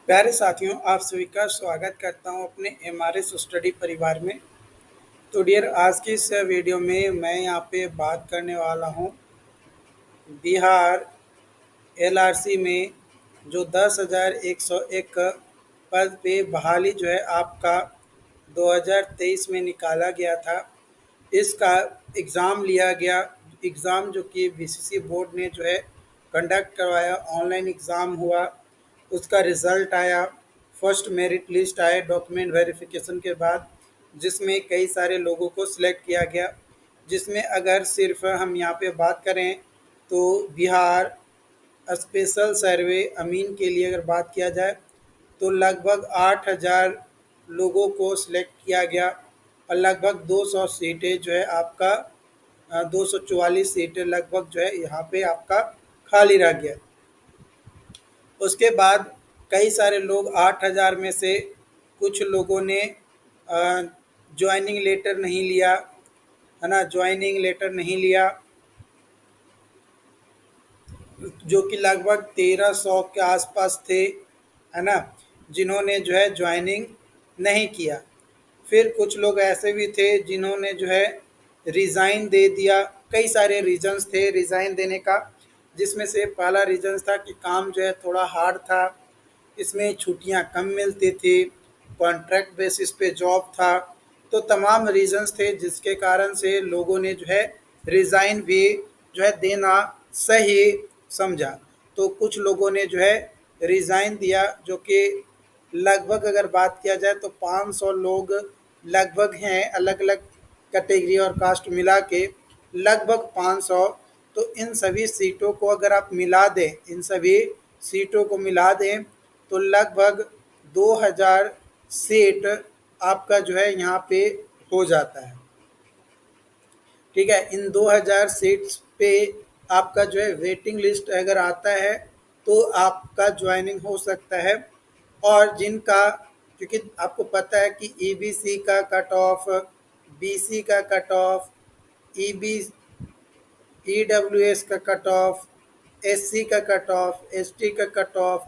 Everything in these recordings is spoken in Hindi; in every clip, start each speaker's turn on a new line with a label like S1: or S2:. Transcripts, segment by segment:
S1: प्यारे साथियों, आप सभी का स्वागत करता हूं अपने एमआरएस स्टडी परिवार में। तो डियर, आज की इस वीडियो में मैं यहां पे बात करने वाला हूं बिहार एलआरसी में जो 10,101 पद पे बहाली जो है आपका 2023 में निकाला गया था। इसका एग्ज़ाम लिया गया। एग्ज़ाम जो कि बीसीसी बोर्ड ने जो है कंडक्ट करवाया, ऑनलाइन एग्ज़ाम हुआ, उसका रिज़ल्ट आया। फर्स्ट मेरिट लिस्ट आए डॉक्यूमेंट वेरिफिकेशन के बाद, जिसमें कई सारे लोगों को सिलेक्ट किया गया। जिसमें अगर सिर्फ हम यहाँ पे बात करें तो बिहार स्पेशल सर्वे अमीन के लिए अगर बात किया जाए तो लगभग 8,000 लोगों को सिलेक्ट किया गया और लगभग 200 सीटें जो है आपका 244 सीटें लगभग जो है यहाँ पे आपका खाली रह गया। उसके बाद कई सारे लोग 8,000 में से कुछ लोगों ने ज्वाइनिंग लेटर नहीं लिया, है ना, ज्वाइनिंग लेटर नहीं लिया, जो कि लगभग 1,300 के आसपास थे, है ना, जिन्होंने जो है ज्वाइनिंग नहीं किया। फिर कुछ लोग ऐसे भी थे जिन्होंने जो है रिज़ाइन दे दिया। कई सारे रीजंस थे रिज़ाइन देने का, जिसमें से पहला रीजन था कि काम जो है थोड़ा हार्ड था, इसमें छुट्टियां कम मिलती थी, कॉन्ट्रैक्ट बेसिस पे जॉब था। तो तमाम रीजंस थे जिसके कारण से लोगों ने जो है रिज़ाइन भी जो है देना सही समझा। तो कुछ लोगों ने जो है रिज़ाइन दिया, जो कि लगभग अगर बात किया जाए तो 500 लोग लगभग हैं, अलग अलग कैटेगरी और कास्ट मिला के लगभग 500। तो इन सभी सीटों को अगर आप मिला दें, इन सभी सीटों को मिला दें तो लगभग 2,000 सीट आपका जो है यहाँ पे हो जाता है। ठीक है, इन 2,000 सीट्स पे आपका जो है वेटिंग लिस्ट अगर आता है तो आपका ज्वाइनिंग हो सकता है। और जिनका, क्योंकि आपको पता है कि ईबीसी का कट ऑफ, बीसी का कट ऑफ, ईबी ईडब्ल्यूएस का कट ऑफ, एससी का कट ऑफ, एसटी का कट ऑफ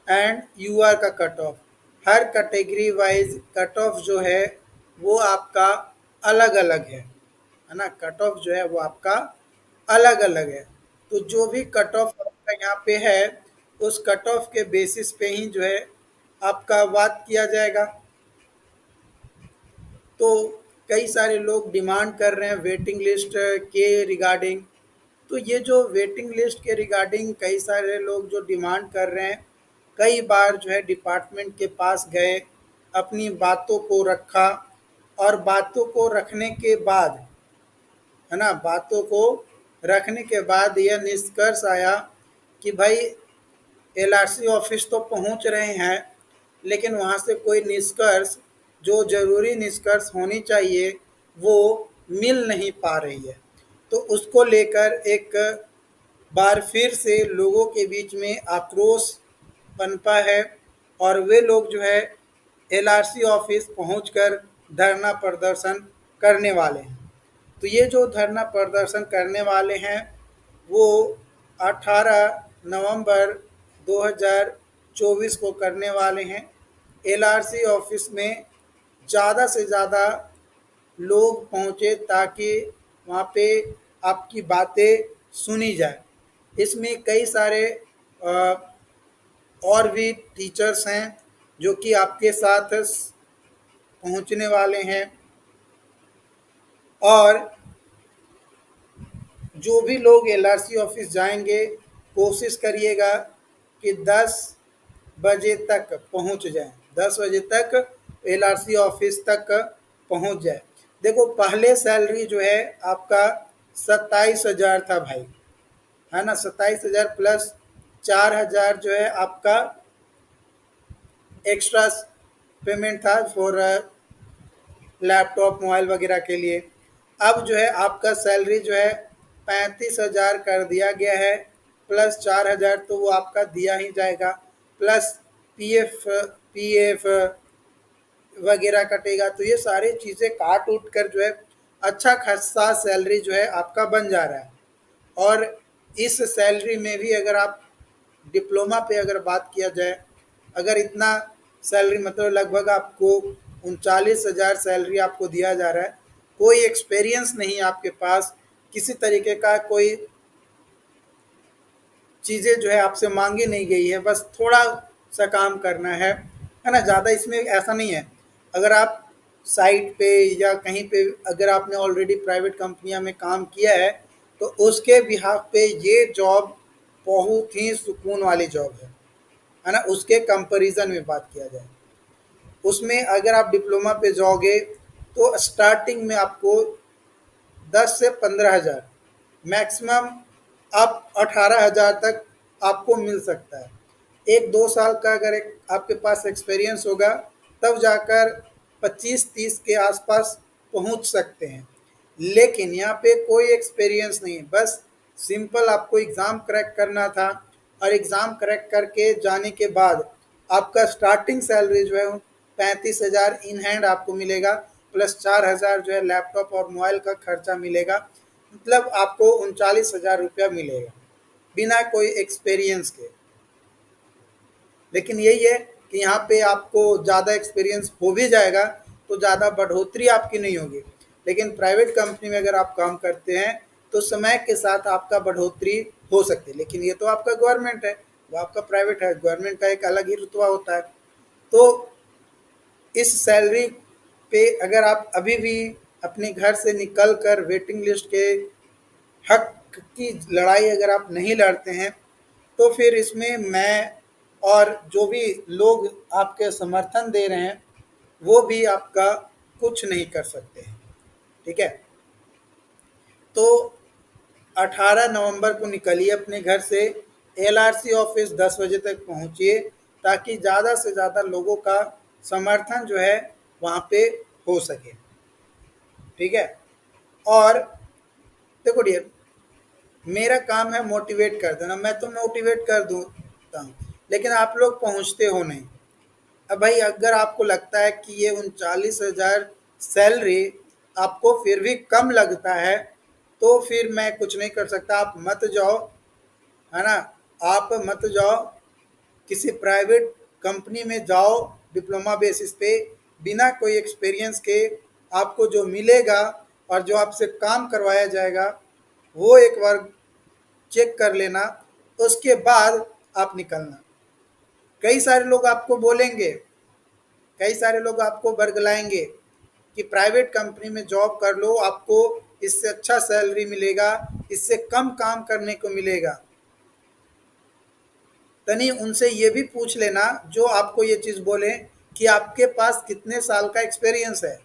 S1: एंड यूआर का कट ऑफ, हर कैटेगरी वाइज कट ऑफ जो है वो आपका अलग अलग है ना। कट ऑफ जो है वो आपका अलग अलग है। तो जो भी कट ऑफ आपका यहाँ पे है, उस कट ऑफ के बेसिस पे ही जो है आपका बात किया जाएगा। तो कई सारे लोग डिमांड कर रहे हैं वेटिंग लिस्ट के रिगार्डिंग। तो ये जो वेटिंग लिस्ट के रिगार्डिंग कई सारे लोग जो डिमांड कर रहे हैं, कई बार जो है डिपार्टमेंट के पास गए, अपनी बातों को रखा, और बातों को रखने के बाद, है ना, बातों को रखने के बाद यह निष्कर्ष आया कि भाई एलआरसी ऑफिस तो पहुंच रहे हैं, लेकिन वहां से कोई निष्कर्ष, जो जरूरी निष्कर्ष होनी चाहिए, वो मिल नहीं पा रही है। तो उसको लेकर एक बार फिर से लोगों के बीच में आक्रोश पनपा है, और वे लोग जो है एलआरसी ऑफिस पहुंचकर धरना प्रदर्शन करने वाले हैं। तो ये जो धरना प्रदर्शन करने वाले हैं वो 18 नवंबर 2024 को करने वाले हैं। एलआरसी ऑफिस में ज़्यादा से ज़्यादा लोग पहुँचे ताकि वहाँ पे आपकी बातें सुनी जाए। इसमें कई सारे अ, और भी टीचर्स हैं जो कि आपके साथ पहुँचने वाले हैं। और जो भी लोग एलआरसी ऑफिस जाएंगे, कोशिश करिएगा कि 10 बजे तक पहुंच जाएं, 10 बजे तक एलआरसी ऑफिस तक पहुंच जाए। देखो, पहले सैलरी जो है आपका 27,000 था भाई, है ना, 27,000 प्लस 4,000 जो है आपका एक्स्ट्रा पेमेंट था फॉर लैपटॉप मोबाइल वगैरह के लिए। अब जो है आपका सैलरी जो है 35,000 कर दिया गया है, प्लस 4,000 तो वो आपका दिया ही जाएगा, प्लस पीएफ वगैरह कटेगा। तो ये सारी चीज़ें काट उठ कर जो है अच्छा खासा सैलरी जो है आपका बन जा रहा है। और इस सैलरी में भी अगर आप डिप्लोमा पे अगर बात किया जाए अगर इतना सैलरी मतलब लगभग आपको 39,000 सैलरी आपको दिया जा रहा है, कोई एक्सपीरियंस नहीं है आपके पास, किसी तरीके का कोई चीज़ें जो है आपसे मांगी नहीं गई है, बस थोड़ा सा काम करना है ना, ज़्यादा इसमें ऐसा नहीं है। अगर आप साइट पे या कहीं पे अगर आपने ऑलरेडी प्राइवेट कंपनियां में काम किया है तो उसके बिहाफ पे ये जॉब बहुत ही सुकून वाली जॉब है ना, उसके कंपैरिजन में बात किया जाए। उसमें अगर आप डिप्लोमा पे जाओगे तो स्टार्टिंग में आपको 10 से 15 हज़ार, मैक्सिमम आप 18 हज़ार तक आपको मिल सकता है। 1-2 साल का अगर एक आपके पास एक्सपीरियंस होगा तब जाकर 25-30 के आसपास पहुंच सकते हैं। लेकिन यहाँ पे कोई एक्सपीरियंस नहीं है, बस सिंपल आपको एग्ज़ाम क्रैक करना था, और एग्ज़ाम क्रैक करके जाने के बाद आपका स्टार्टिंग सैलरी जो है 35 हज़ार इन हैंड आपको मिलेगा, प्लस 4 हज़ार जो है लैपटॉप और मोबाइल का खर्चा मिलेगा, मतलब आपको 39 हज़ार रुपया मिलेगा बिना कोई एक्सपीरियंस के। लेकिन यही है कि यहाँ पे आपको ज़्यादा एक्सपीरियंस हो भी जाएगा तो ज़्यादा बढ़ोतरी आपकी नहीं होगी। लेकिन प्राइवेट कंपनी में अगर आप काम करते हैं तो समय के साथ आपका बढ़ोतरी हो सकती है। लेकिन ये तो आपका गवर्नमेंट है, वो आपका प्राइवेट है, गवर्नमेंट का एक अलग ही रुतबा होता है। तो इस सैलरी पे अगर आप अभी भी अपने घर से निकल कर वेटिंग लिस्ट के हक की लड़ाई अगर आप नहीं लड़ते हैं तो फिर इसमें मैं और जो भी लोग आपके समर्थन दे रहे हैं वो भी आपका कुछ नहीं कर सकते हैं। ठीक है, तो 18 नवंबर को निकलिए अपने घर से, एलआरसी ऑफिस 10 बजे तक पहुंचिए ताकि ज़्यादा से ज़्यादा लोगों का समर्थन जो है वहाँ पे हो सके। ठीक है, और देखो डियर, मेरा काम है मोटिवेट कर देना, मैं तो मोटिवेट कर दूँगा हूँ, लेकिन आप लोग पहुँचते हो नहीं। अब भाई अगर आपको लगता है कि ये 39 हज़ार सैलरी आपको फिर भी कम लगता है तो फिर मैं कुछ नहीं कर सकता, आप मत जाओ, है ना, आप मत जाओ, किसी प्राइवेट कंपनी में जाओ डिप्लोमा बेसिस पे, बिना कोई एक्सपीरियंस के आपको जो मिलेगा और जो आपसे काम करवाया जाएगा वो एक बार चेक कर लेना, उसके बाद आप निकलना। कई सारे लोग आपको बोलेंगे, कई सारे लोग आपको बरगलाएंगे कि प्राइवेट कंपनी में जॉब कर लो, आपको इससे अच्छा सैलरी मिलेगा, इससे कम काम करने को मिलेगा। तनी उनसे ये भी पूछ लेना जो आपको ये चीज़ बोले कि आपके पास कितने साल का एक्सपीरियंस है,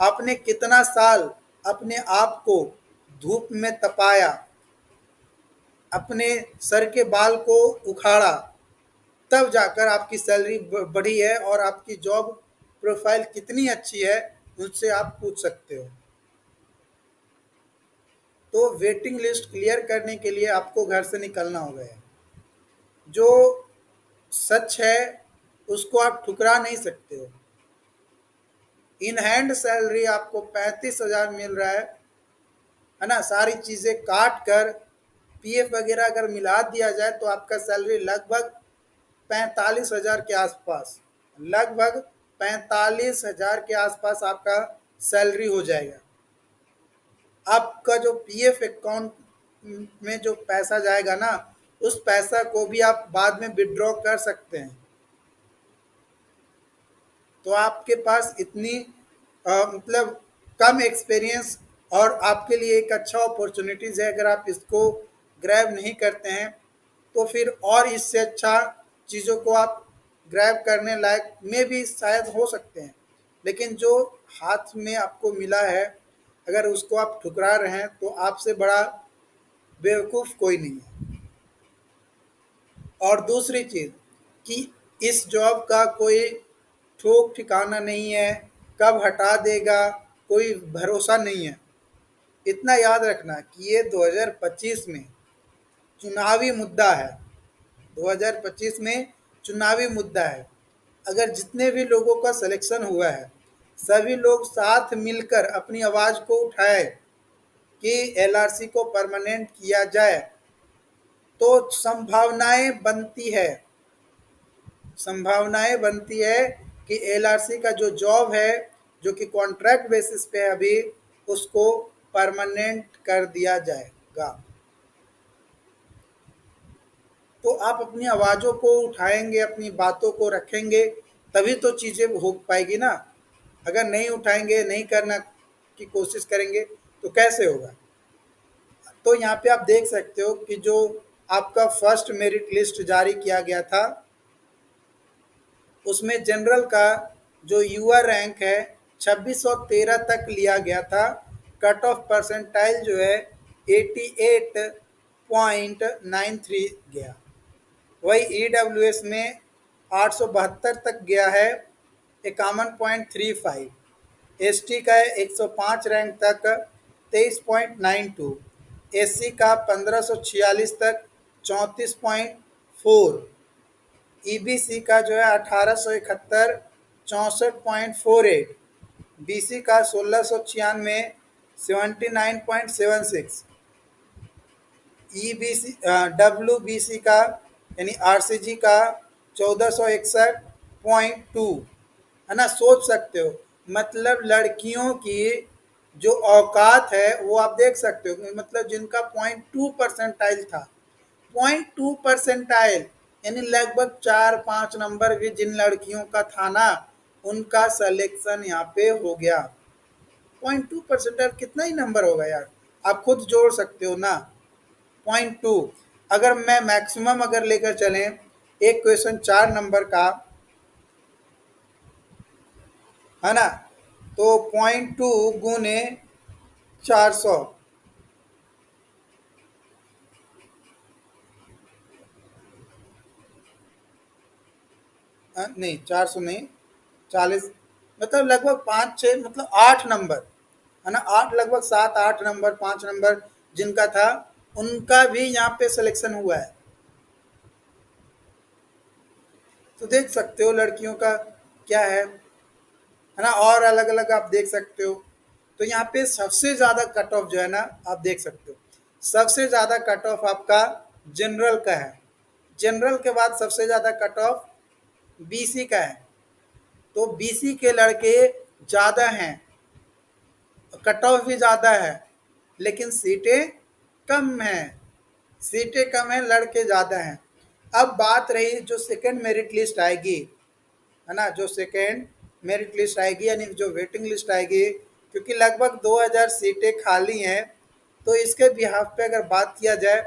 S1: आपने कितना साल अपने आप को धूप में तपाया, अपने सर के बाल को उखाड़ा, तब जाकर आपकी सैलरी बढ़ी है, और आपकी जॉब प्रोफाइल कितनी अच्छी है उनसे आप पूछ सकते हो। तो वेटिंग लिस्ट क्लियर करने के लिए आपको घर से निकलना होगा। जो सच है उसको आप ठुकरा नहीं सकते हो। इन हैंड सैलरी आपको 35 हज़ार मिल रहा है ना, सारी चीज़ें काट कर पीएफ वगैरह अगर मिला दिया जाए तो आपका सैलरी लगभग 45 हज़ार के आसपास, लगभग 45 हज़ार के आसपास आपका सैलरी हो जाएगा। आपका जो पीएफ अकाउंट में जो पैसा जाएगा ना, उस पैसा को भी आप बाद में विड्रॉ कर सकते हैं। तो आपके पास इतनी मतलब कम एक्सपीरियंस और आपके लिए एक अच्छा अपॉर्चुनिटीज़ है, अगर आप इसको ग्रैब नहीं करते हैं तो फिर और इससे अच्छा चीज़ों को आप ग्रैब करने लायक में भी शायद हो सकते हैं। लेकिन जो हाथ में आपको मिला है अगर उसको आप ठुकरा रहे हैं तो आपसे बड़ा बेवकूफ़ कोई नहीं है। और दूसरी चीज़ कि इस जॉब का कोई ठोक ठिकाना नहीं है, कब हटा देगा कोई भरोसा नहीं है। इतना याद रखना कि ये 2025 में चुनावी मुद्दा है, 2025 में चुनावी मुद्दा है। अगर जितने भी लोगों का सिलेक्शन हुआ है सभी लोग साथ मिलकर अपनी आवाज़ को उठाए कि एलआरसी को परमानेंट किया जाए तो संभावनाएं बनती है संभावनाएं बनती है कि एलआरसी का जो जॉब है, जो कि कॉन्ट्रैक्ट बेसिस पे है अभी, उसको परमानेंट कर दिया जाएगा। तो आप अपनी आवाज़ों को उठाएंगे, अपनी बातों को रखेंगे, तभी तो चीज़ें हो पाएगी ना। अगर नहीं उठाएंगे, नहीं करना की कोशिश करेंगे, तो कैसे होगा। तो यहाँ पे आप देख सकते हो कि जो आपका फर्स्ट मेरिट लिस्ट जारी किया गया था, उसमें जनरल का जो युवा रैंक है 2613 तक लिया गया था। कट ऑफ परसेंटाइल जो है 88.93 गया। वही ईडब्ल्यूएस में 872 तक गया है, 51.35। एसटी का है 105 रैंक तक, 23.92। एससी का 1546 तक, 34.4। ईबीसी का जो है 1871, 64.48। बीसी का 1696, 79.76। ईबीसी डब्ल्यू बी सी का यानी आरसीजी का 1461.2, है ना। सोच सकते हो, मतलब लड़कियों की जो औकात है वो आप देख सकते हो, मतलब जिनका 0.2 परसेंटाइल था, 0.2 परसेंटाइल, यानी लगभग 4-5 नंबर भी जिन लड़कियों का था ना, उनका सिलेक्शन यहाँ पे हो गया। 0.2 परसेंटाइल कितना ही नंबर होगा यार, आप खुद जोड़ सकते हो ना। 0.2, अगर मैं मैक्सिमम अगर लेकर चलें, एक क्वेश्चन 4 नंबर का, है ना, तो 0.2 गुने 400, नहीं 400 नहीं, 40, मतलब लगभग 5-6, मतलब 8 नंबर, है ना। आठ, लगभग 7-8 नंबर, 5 नंबर जिनका था, उनका भी यहाँ पे सिलेक्शन हुआ तो देख सकते हो लड़कियों का क्या है ना। और अलग अलग आप देख सकते हो। तो यहाँ पे सबसे ज़्यादा कट ऑफ जो है ना, आप देख सकते हो, सबसे ज़्यादा कट ऑफ आपका जनरल का है। जनरल के बाद सबसे ज़्यादा कट ऑफ बीसी का है। तो बीसी के लड़के ज़्यादा हैं, कट ऑफ भी ज़्यादा है, लेकिन सीटें कम हैं। सीटें कम हैं, लड़के ज़्यादा हैं। अब बात रही जो सेकंड मेरिट लिस्ट आएगी, है ना, जो सेकेंड मेरिट लिस्ट आएगी यानी जो वेटिंग लिस्ट आएगी, क्योंकि लगभग 2000 सीटें खाली हैं, तो इसके बिहाफ पे अगर बात किया जाए,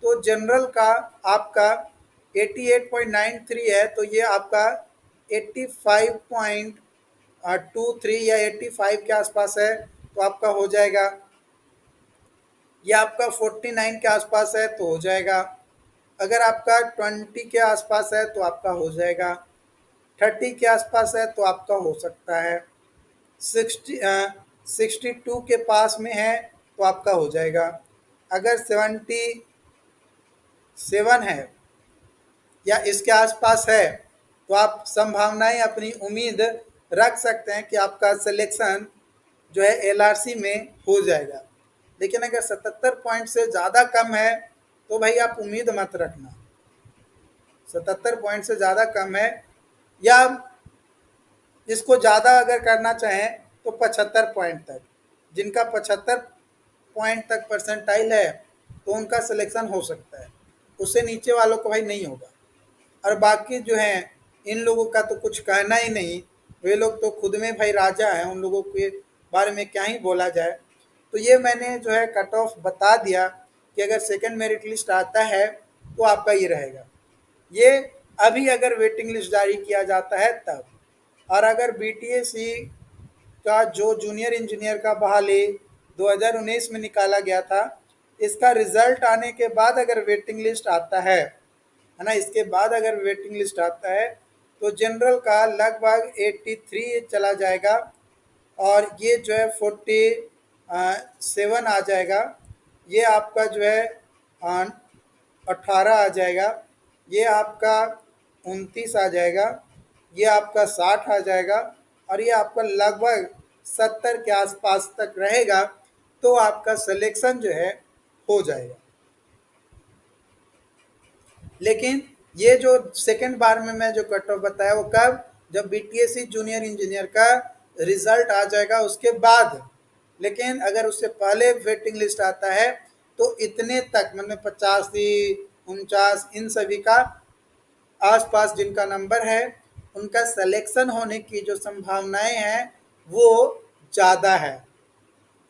S1: तो जनरल का आपका 88.93 है, तो ये आपका 85.23 या 85 के आसपास है, तो आपका हो जाएगा। ये आपका 49 के आसपास है तो हो जाएगा। अगर आपका 20 के आसपास है तो आपका हो जाएगा। 30 के आसपास है तो आपका हो सकता है। 62 के पास में है तो आपका हो जाएगा। अगर 77 है या इसके आसपास है, तो आप संभावनाएं, अपनी उम्मीद रख सकते हैं कि आपका सिलेक्शन जो है एलआरसी में हो जाएगा। लेकिन अगर 77 पॉइंट से ज़्यादा कम है, तो भाई आप उम्मीद मत रखना। 77 पॉइंट से ज़्यादा कम है, या इसको ज़्यादा अगर करना चाहें तो 75 पॉइंट तक, जिनका 75 पॉइंट तक परसेंटाइल है, तो उनका सिलेक्शन हो सकता है। उससे नीचे वालों को भाई नहीं होगा। और बाकी जो हैं, इन लोगों का तो कुछ कहना ही नहीं। वे लोग तो खुद में भाई राजा हैं, उन लोगों के बारे में क्या ही बोला जाए। तो ये मैंने जो है कट ऑफ बता दिया कि अगर सेकंड मेरिट लिस्ट आता है तो आपका ये रहेगा। ये अभी अगर वेटिंग लिस्ट जारी किया जाता है तब। और अगर बीटीएसी का जो जूनियर इंजीनियर का बहाली 2019 में निकाला गया था, इसका रिजल्ट आने के बाद अगर वेटिंग लिस्ट आता है ना, इसके बाद अगर वेटिंग लिस्ट आता है, तो जनरल का लगभग 83 चला जाएगा, और ये जो है 47 आ जाएगा। ये आपका जो है 18 आ जाएगा। ये आपका 29 आ जाएगा। ये आपका 60 आ जाएगा। और ये आपका लगभग 70 के आसपास तक रहेगा, तो आपका सिलेक्शन जो है हो जाएगा। लेकिन ये जो सेकंड बार में मैं जो कट ऑफ बताया वो कब, जब बीटीएससी जूनियर इंजीनियर का रिजल्ट आ जाएगा उसके बाद। लेकिन अगर उससे पहले वेटिंग लिस्ट आता है तो इतने तक मतलब 85 49 इन सभी का आसपास जिनका नंबर है उनका सिलेक्शन होने की जो संभावनाएं हैं वो ज़्यादा है।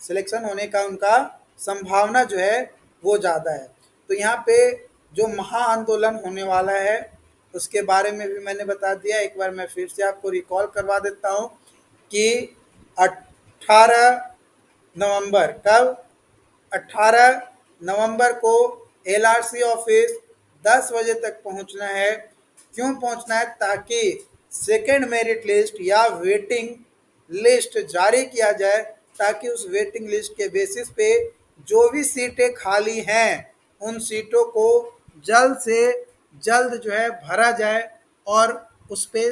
S1: सिलेक्शन होने का उनका संभावना जो है वो ज़्यादा है। तो यहाँ पे जो महा आंदोलन होने वाला है उसके बारे में भी मैंने बता दिया। एक बार मैं फिर से आपको रिकॉल करवा देता हूँ कि 18 नवंबर, कब, 18 नवंबर को एलआरसी ऑफिस 10 बजे तक पहुंचना है। क्यों पहुंचना है? ताकि सेकेंड मेरिट लिस्ट या वेटिंग लिस्ट जारी किया जाए, ताकि उस वेटिंग लिस्ट के बेसिस पे जो भी सीटें खाली हैं उन सीटों को जल्द से जल्द जो है भरा जाए और उस पे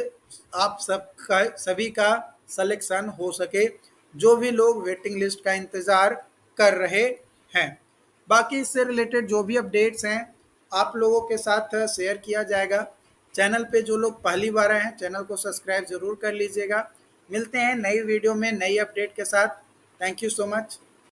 S1: आप सभी का सिलेक्शन हो सके, जो भी लोग वेटिंग लिस्ट का इंतज़ार कर रहे हैं। बाकी इससे रिलेटेड जो भी अपडेट्स हैं आप लोगों के साथ शेयर किया जाएगा। चैनल पे जो लोग पहली बार आए हैं चैनल को सब्सक्राइब ज़रूर कर लीजिएगा। मिलते हैं नई वीडियो में नई अपडेट के साथ। Thank you so much.